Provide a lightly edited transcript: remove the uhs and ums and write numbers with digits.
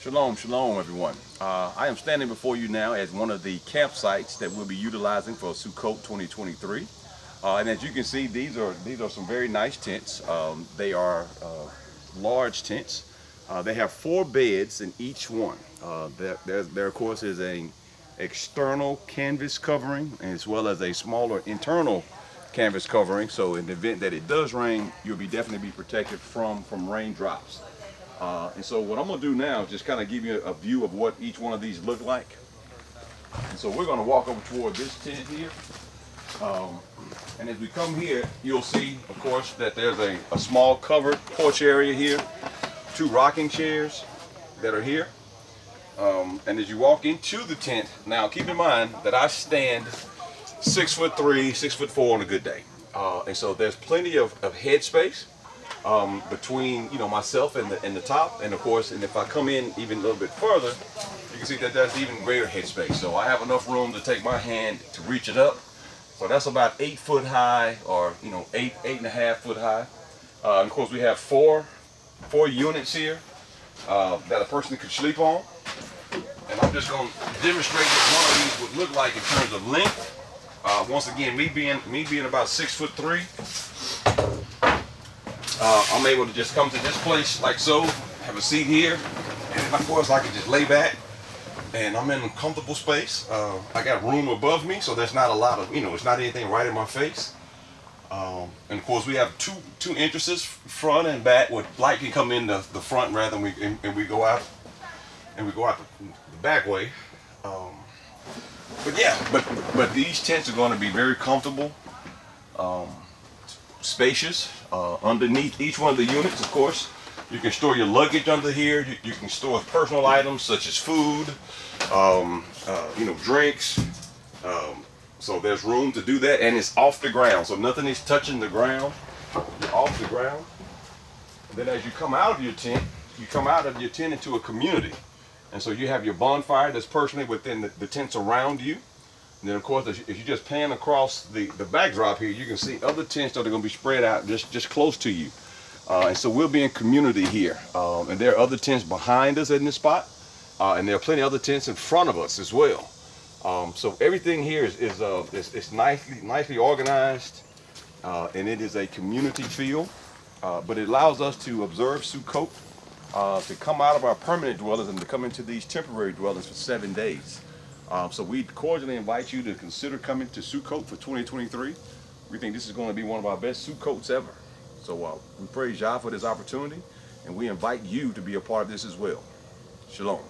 Shalom, shalom everyone. I am standing before you now as one of the campsites that we'll be utilizing for Sukkot 2023. And as you can see, these are some very nice tents. They are large tents. They have 4 beds in each one. There of course is an external canvas covering as well as a smaller internal canvas covering. So in the event that it does rain, you'll be definitely be protected from raindrops. And so what I'm going to do now is just kind of give you a view of what each one of these look like. And so we're going to walk over toward this tent here. And as we come here, you'll see, of course, that there's a small covered porch area here, 2 rocking chairs that are here. And as you walk into the tent, now keep in mind that I stand 6'3", 6'4" on a good day. And so there's plenty of head space between myself and the top, and of course, and if I come in even a little bit further, you can see that there's even greater head space. So I have enough room to take my hand to reach it up. So that's about 8 foot high, or 8.5 foot high. And of course, we have four units here that a person could sleep on. And I'm just going to demonstrate what one of these would look like in terms of length. Once again, me being about 6'3". I'm able to just come to this place like so, have a seat here, and of course I can just lay back, and I'm in a comfortable space. I got room above me, so there's not a lot of, it's not anything right in my face. And of course we have two entrances, front and back. Would light can come in the front rather than we go out the back way. But yeah, but these tents are going to be very comfortable, spacious. Underneath each one of the units, of course, you can store your luggage under here. You can store personal items such as food, drinks. So there's room to do that, and it's off the ground, so nothing is touching the ground. You're off the ground. And then as you come out of your tent, into a community. And so you have your bonfire that's personally within the tents around you. And then of course, if you just pan across the backdrop here, you can see other tents that are going to be spread out just close to you. And so we'll be in community here. And there are other tents behind us in this spot. And there are plenty of other tents in front of us as well. So everything here is nicely organized. And it is a community feel. But it allows us to observe Sukkot, to come out of our permanent dwellings and to come into these temporary dwellings for 7 days. So we cordially invite you to consider coming to Sukkot for 2023. We think this is going to be one of our best Sukkots ever. So we praise Yah for this opportunity, and we invite you to be a part of this as well. Shalom.